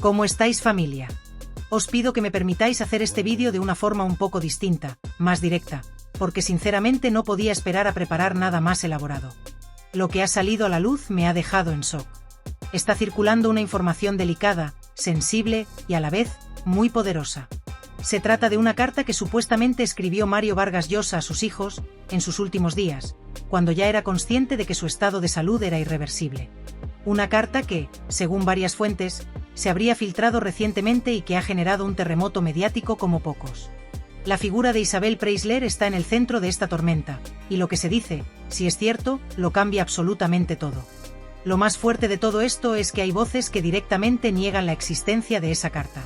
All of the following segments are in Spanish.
¿Cómo estáis, familia? Os pido que me permitáis hacer este vídeo de una forma un poco distinta, más directa, porque sinceramente no podía esperar a preparar nada más elaborado. Lo que ha salido a la luz me ha dejado en shock. Está circulando una información delicada, sensible y a la vez, muy poderosa. Se trata de una carta que supuestamente escribió Mario Vargas Llosa a sus hijos, en sus últimos días, cuando ya era consciente de que su estado de salud era irreversible. Una carta que, según varias fuentes, se habría filtrado recientemente y que ha generado un terremoto mediático como pocos. La figura de Isabel Preisler está en el centro de esta tormenta, y lo que se dice, si es cierto, lo cambia absolutamente todo. Lo más fuerte de todo esto es que hay voces que directamente niegan la existencia de esa carta.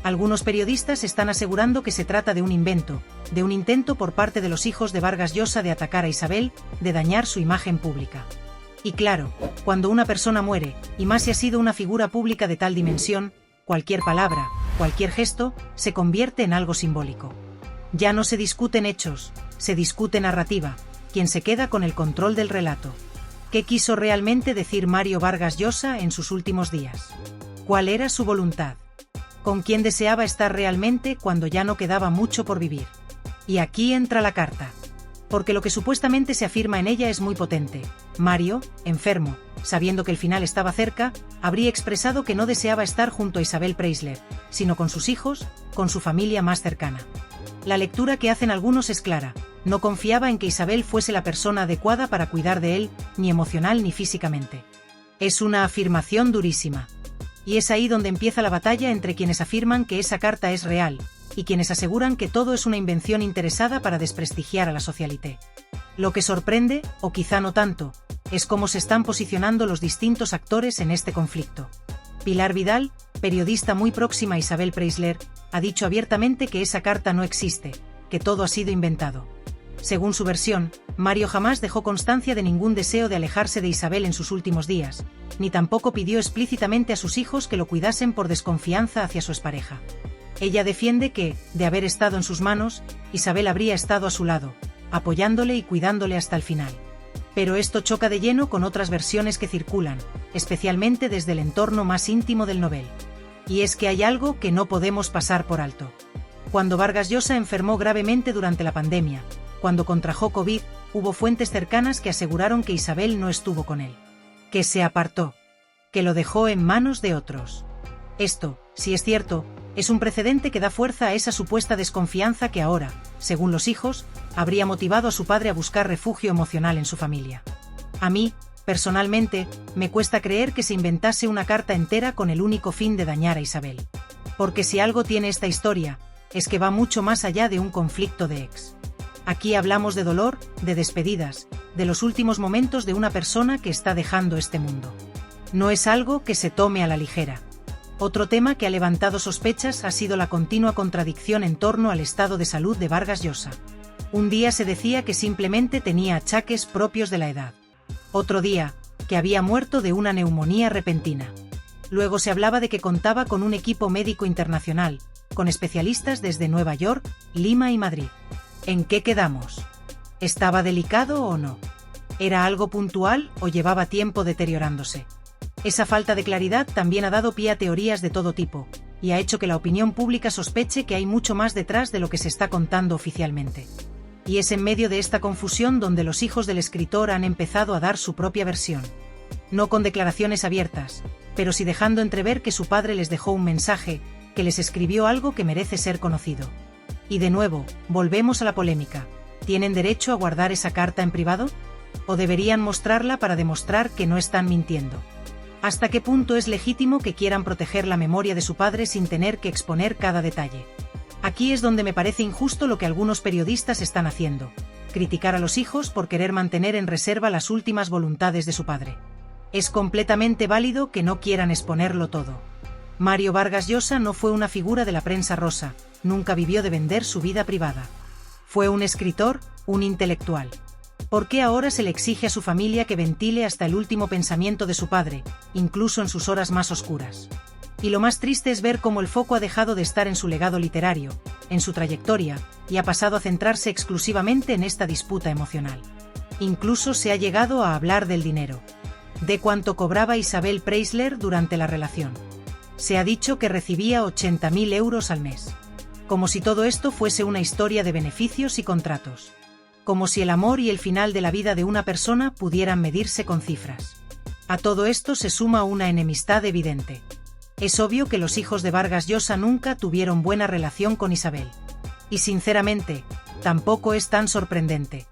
Algunos periodistas están asegurando que se trata de un invento, de un intento por parte de los hijos de Vargas Llosa de atacar a Isabel, de dañar su imagen pública. Y claro, cuando una persona muere, y más si ha sido una figura pública de tal dimensión, cualquier palabra, cualquier gesto, se convierte en algo simbólico. Ya no se discuten hechos, se discute narrativa, quien se queda con el control del relato. ¿Qué quiso realmente decir Mario Vargas Llosa en sus últimos días? ¿Cuál era su voluntad? ¿Con quién deseaba estar realmente cuando ya no quedaba mucho por vivir? Y aquí entra la carta. Porque lo que supuestamente se afirma en ella es muy potente. Mario, enfermo, sabiendo que el final estaba cerca, habría expresado que no deseaba estar junto a Isabel Preisler, sino con sus hijos, con su familia más cercana. La lectura que hacen algunos es clara: no confiaba en que Isabel fuese la persona adecuada para cuidar de él, ni emocional ni físicamente. Es una afirmación durísima. Y es ahí donde empieza la batalla entre quienes afirman que esa carta es real, y quienes aseguran que todo es una invención interesada para desprestigiar a la socialité. Lo que sorprende, o quizá no tanto, es cómo se están posicionando los distintos actores en este conflicto. Pilar Vidal, periodista muy próxima a Isabel Preisler, ha dicho abiertamente que esa carta no existe, que todo ha sido inventado. Según su versión, Mario jamás dejó constancia de ningún deseo de alejarse de Isabel en sus últimos días, ni tampoco pidió explícitamente a sus hijos que lo cuidasen por desconfianza hacia su expareja. Ella defiende que, de haber estado en sus manos, Isabel habría estado a su lado, apoyándole y cuidándole hasta el final. Pero esto choca de lleno con otras versiones que circulan, especialmente desde el entorno más íntimo del novel. Y es que hay algo que no podemos pasar por alto. Cuando Vargas Llosa enfermó gravemente durante la pandemia, cuando contrajo COVID, hubo fuentes cercanas que aseguraron que Isabel no estuvo con él. Que se apartó. Que lo dejó en manos de otros. Esto, si es cierto, es un precedente que da fuerza a esa supuesta desconfianza que ahora, según los hijos, habría motivado a su padre a buscar refugio emocional en su familia. A mí, personalmente, me cuesta creer que se inventase una carta entera con el único fin de dañar a Isabel. Porque si algo tiene esta historia, es que va mucho más allá de un conflicto de ex. Aquí hablamos de dolor, de despedidas, de los últimos momentos de una persona que está dejando este mundo. No es algo que se tome a la ligera. Otro tema que ha levantado sospechas ha sido la continua contradicción en torno al estado de salud de Vargas Llosa. Un día se decía que simplemente tenía achaques propios de la edad. Otro día, que había muerto de una neumonía repentina. Luego se hablaba de que contaba con un equipo médico internacional, con especialistas desde Nueva York, Lima y Madrid. ¿En qué quedamos? ¿Estaba delicado o no? ¿Era algo puntual o llevaba tiempo deteriorándose? Esa falta de claridad también ha dado pie a teorías de todo tipo, y ha hecho que la opinión pública sospeche que hay mucho más detrás de lo que se está contando oficialmente. Y es en medio de esta confusión donde los hijos del escritor han empezado a dar su propia versión. No con declaraciones abiertas, pero sí dejando entrever que su padre les dejó un mensaje, que les escribió algo que merece ser conocido. Y de nuevo, volvemos a la polémica. ¿Tienen derecho a guardar esa carta en privado? ¿O deberían mostrarla para demostrar que no están mintiendo? ¿Hasta qué punto es legítimo que quieran proteger la memoria de su padre sin tener que exponer cada detalle? Aquí es donde me parece injusto lo que algunos periodistas están haciendo: criticar a los hijos por querer mantener en reserva las últimas voluntades de su padre. Es completamente válido que no quieran exponerlo todo. Mario Vargas Llosa no fue una figura de la prensa rosa, nunca vivió de vender su vida privada. Fue un escritor, un intelectual. ¿Por qué ahora se le exige a su familia que ventile hasta el último pensamiento de su padre, incluso en sus horas más oscuras? Y lo más triste es ver cómo el foco ha dejado de estar en su legado literario, en su trayectoria, y ha pasado a centrarse exclusivamente en esta disputa emocional. Incluso se ha llegado a hablar del dinero. De cuánto cobraba Isabel Preisler durante la relación. Se ha dicho que recibía 80.000 euros al mes. Como si todo esto fuese una historia de beneficios y contratos. Como si el amor y el final de la vida de una persona pudieran medirse con cifras. A todo esto se suma una enemistad evidente. Es obvio que los hijos de Vargas Llosa nunca tuvieron buena relación con Isabel. Y sinceramente, tampoco es tan sorprendente.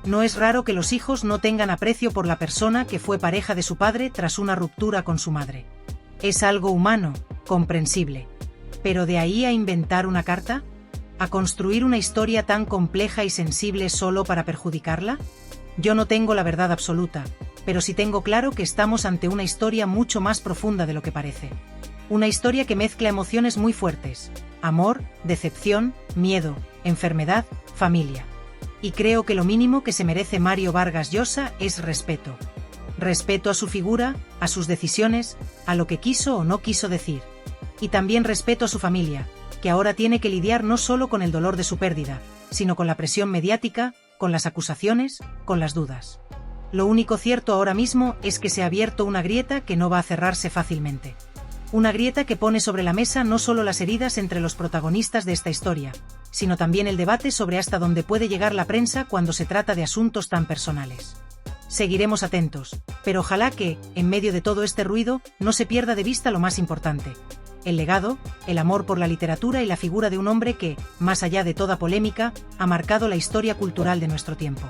No es raro que los hijos no tengan aprecio por la persona que fue pareja de su padre tras una ruptura con su madre. Es algo humano, comprensible. ¿Pero de ahí a inventar una carta? ¿A construir una historia tan compleja y sensible solo para perjudicarla? Yo no tengo la verdad absoluta, pero sí tengo claro que estamos ante una historia mucho más profunda de lo que parece. Una historia que mezcla emociones muy fuertes: amor, decepción, miedo, enfermedad, familia. Y creo que lo mínimo que se merece Mario Vargas Llosa es respeto. Respeto a su figura, a sus decisiones, a lo que quiso o no quiso decir. Y también respeto a su familia, que ahora tiene que lidiar no solo con el dolor de su pérdida, sino con la presión mediática, con las acusaciones, con las dudas. Lo único cierto ahora mismo es que se ha abierto una grieta que no va a cerrarse fácilmente. Una grieta que pone sobre la mesa no solo las heridas entre los protagonistas de esta historia, sino también el debate sobre hasta dónde puede llegar la prensa cuando se trata de asuntos tan personales. Seguiremos atentos, pero ojalá que, en medio de todo este ruido, no se pierda de vista lo más importante: el legado, el amor por la literatura y la figura de un hombre que, más allá de toda polémica, ha marcado la historia cultural de nuestro tiempo.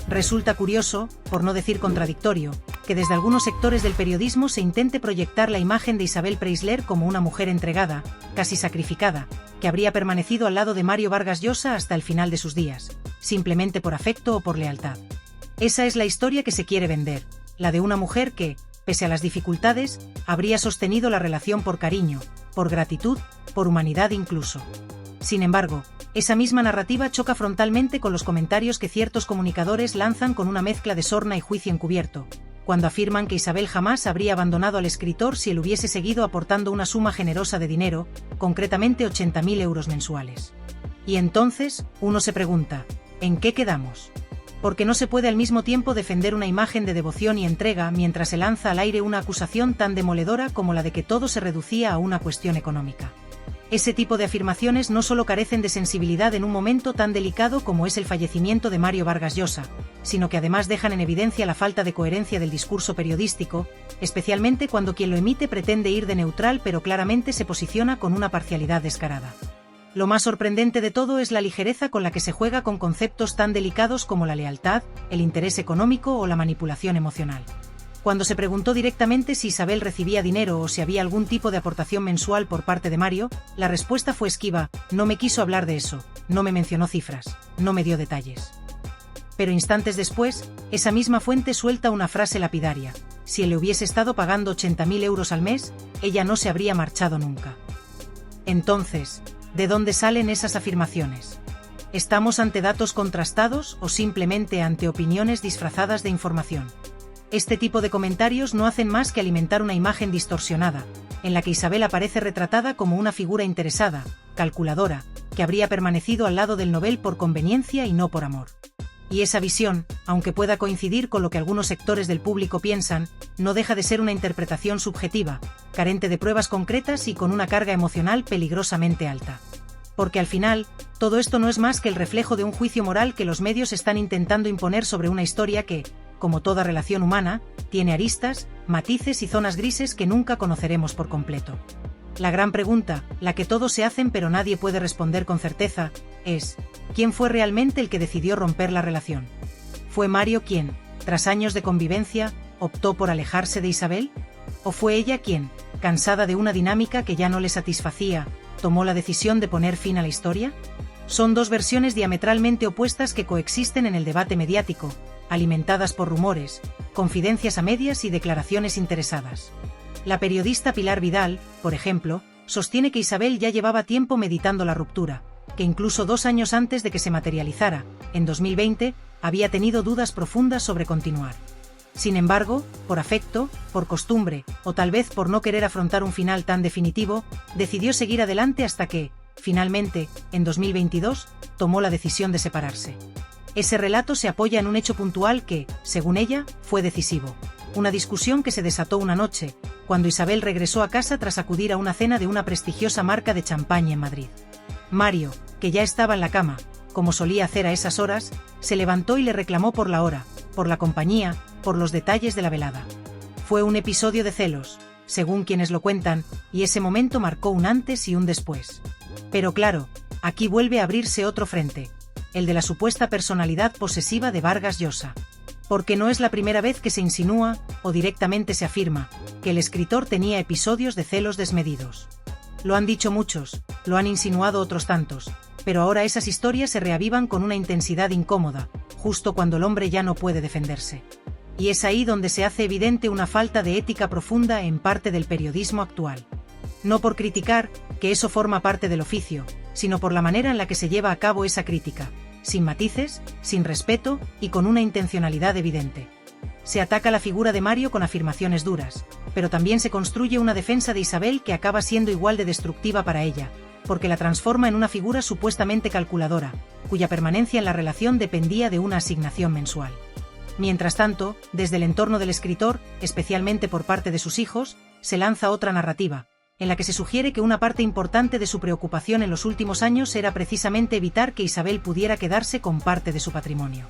Resulta curioso, por no decir contradictorio, que desde algunos sectores del periodismo se intente proyectar la imagen de Isabel Preisler como una mujer entregada, casi sacrificada, que habría permanecido al lado de Mario Vargas Llosa hasta el final de sus días, simplemente por afecto o por lealtad. Esa es la historia que se quiere vender, la de una mujer que, pese a las dificultades, habría sostenido la relación por cariño, por gratitud, por humanidad incluso. Sin embargo, esa misma narrativa choca frontalmente con los comentarios que ciertos comunicadores lanzan con una mezcla de sorna y juicio encubierto, cuando afirman que Isabel jamás habría abandonado al escritor si él hubiese seguido aportando una suma generosa de dinero, concretamente 80.000 euros mensuales. Y entonces, uno se pregunta, ¿en qué quedamos? Porque no se puede al mismo tiempo defender una imagen de devoción y entrega mientras se lanza al aire una acusación tan demoledora como la de que todo se reducía a una cuestión económica. Ese tipo de afirmaciones no solo carecen de sensibilidad en un momento tan delicado como es el fallecimiento de Mario Vargas Llosa, sino que además dejan en evidencia la falta de coherencia del discurso periodístico, especialmente cuando quien lo emite pretende ir de neutral pero claramente se posiciona con una parcialidad descarada. Lo más sorprendente de todo es la ligereza con la que se juega con conceptos tan delicados como la lealtad, el interés económico o la manipulación emocional. Cuando se preguntó directamente si Isabel recibía dinero o si había algún tipo de aportación mensual por parte de Mario, la respuesta fue esquiva: no me quiso hablar de eso, no me mencionó cifras, no me dio detalles. Pero instantes después, esa misma fuente suelta una frase lapidaria: si él le hubiese estado pagando 80.000 euros al mes, ella no se habría marchado nunca. Entonces, ¿de dónde salen esas afirmaciones? ¿Estamos ante datos contrastados o simplemente ante opiniones disfrazadas de información? Este tipo de comentarios no hacen más que alimentar una imagen distorsionada, en la que Isabel aparece retratada como una figura interesada, calculadora, que habría permanecido al lado del Nobel por conveniencia y no por amor. Y esa visión, aunque pueda coincidir con lo que algunos sectores del público piensan, no deja de ser una interpretación subjetiva, carente de pruebas concretas y con una carga emocional peligrosamente alta. Porque al final, todo esto no es más que el reflejo de un juicio moral que los medios están intentando imponer sobre una historia que, como toda relación humana, tiene aristas, matices y zonas grises que nunca conoceremos por completo. La gran pregunta, la que todos se hacen pero nadie puede responder con certeza, es: ¿quién fue realmente el que decidió romper la relación? ¿Fue Mario quien, tras años de convivencia, optó por alejarse de Isabel? ¿O fue ella quien, cansada de una dinámica que ya no le satisfacía, tomó la decisión de poner fin a la historia? Son dos versiones diametralmente opuestas que coexisten en el debate mediático, alimentadas por rumores, confidencias a medias y declaraciones interesadas. La periodista Pilar Vidal, por ejemplo, sostiene que Isabel ya llevaba tiempo meditando la ruptura, que incluso 2 años antes de que se materializara, en 2020, había tenido dudas profundas sobre continuar. Sin embargo, por afecto, por costumbre, o tal vez por no querer afrontar un final tan definitivo, decidió seguir adelante hasta que, finalmente, en 2022, tomó la decisión de separarse. Ese relato se apoya en un hecho puntual que, según ella, fue decisivo. Una discusión que se desató una noche, cuando Isabel regresó a casa tras acudir a una cena de una prestigiosa marca de champaña en Madrid. Mario, que ya estaba en la cama, como solía hacer a esas horas, se levantó y le reclamó por la hora, por la compañía, por los detalles de la velada. Fue un episodio de celos, según quienes lo cuentan, y ese momento marcó un antes y un después. Pero claro, aquí vuelve a abrirse otro frente, el de la supuesta personalidad posesiva de Vargas Llosa. Porque no es la primera vez que se insinúa, o directamente se afirma, que el escritor tenía episodios de celos desmedidos. Lo han dicho muchos, lo han insinuado otros tantos, pero ahora esas historias se reavivan con una intensidad incómoda, justo cuando el hombre ya no puede defenderse. Y es ahí donde se hace evidente una falta de ética profunda en parte del periodismo actual. No por criticar, que eso forma parte del oficio, sino por la manera en la que se lleva a cabo esa crítica, sin matices, sin respeto y con una intencionalidad evidente. Se ataca la figura de Mario con afirmaciones duras, pero también se construye una defensa de Isabel que acaba siendo igual de destructiva para ella, porque la transforma en una figura supuestamente calculadora, cuya permanencia en la relación dependía de una asignación mensual. Mientras tanto, desde el entorno del escritor, especialmente por parte de sus hijos, se lanza otra narrativa, en la que se sugiere que una parte importante de su preocupación en los últimos años era precisamente evitar que Isabel pudiera quedarse con parte de su patrimonio.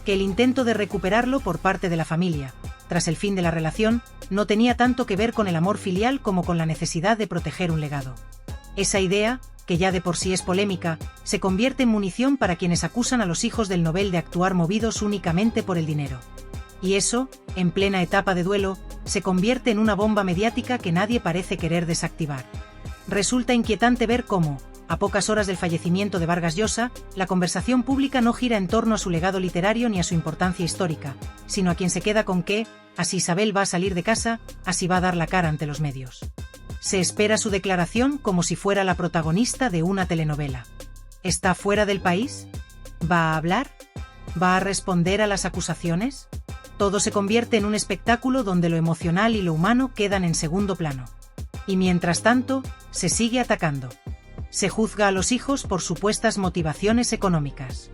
Que el intento de recuperarlo por parte de la familia, tras el fin de la relación, no tenía tanto que ver con el amor filial como con la necesidad de proteger un legado. Esa idea, que ya de por sí es polémica, se convierte en munición para quienes acusan a los hijos del Nobel de actuar movidos únicamente por el dinero. Y eso, en plena etapa de duelo, se convierte en una bomba mediática que nadie parece querer desactivar. Resulta inquietante ver cómo, a pocas horas del fallecimiento de Vargas Llosa, la conversación pública no gira en torno a su legado literario ni a su importancia histórica, sino a quien se queda con que, así Isabel va a salir de casa, así va a dar la cara ante los medios. Se espera su declaración como si fuera la protagonista de una telenovela. ¿Está fuera del país? ¿Va a hablar? ¿Va a responder a las acusaciones? Todo se convierte en un espectáculo donde lo emocional y lo humano quedan en segundo plano. Y mientras tanto, se sigue atacando. Se juzga a los hijos por supuestas motivaciones económicas.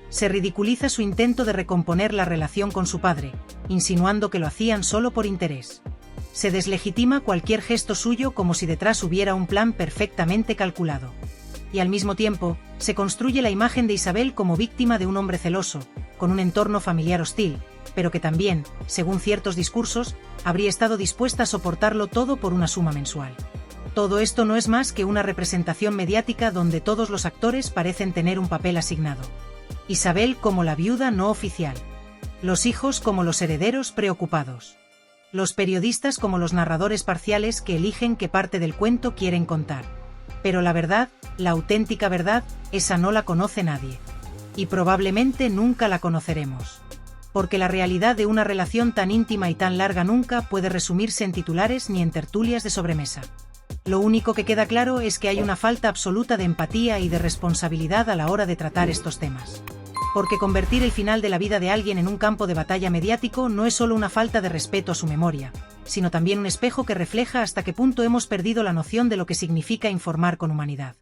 Se ridiculiza su intento de recomponer la relación con su padre, insinuando que lo hacían solo por interés. Se deslegitima cualquier gesto suyo como si detrás hubiera un plan perfectamente calculado. Y al mismo tiempo, se construye la imagen de Isabel como víctima de un hombre celoso, con un entorno familiar hostil, pero que también, según ciertos discursos, habría estado dispuesta a soportarlo todo por una suma mensual. Todo esto no es más que una representación mediática donde todos los actores parecen tener un papel asignado. Isabel como la viuda no oficial. Los hijos como los herederos preocupados. Los periodistas como los narradores parciales que eligen qué parte del cuento quieren contar. Pero la verdad, la auténtica verdad, esa no la conoce nadie. Y probablemente nunca la conoceremos. Porque la realidad de una relación tan íntima y tan larga nunca puede resumirse en titulares ni en tertulias de sobremesa. Lo único que queda claro es que hay una falta absoluta de empatía y de responsabilidad a la hora de tratar estos temas. Porque convertir el final de la vida de alguien en un campo de batalla mediático no es solo una falta de respeto a su memoria, sino también un espejo que refleja hasta qué punto hemos perdido la noción de lo que significa informar con humanidad.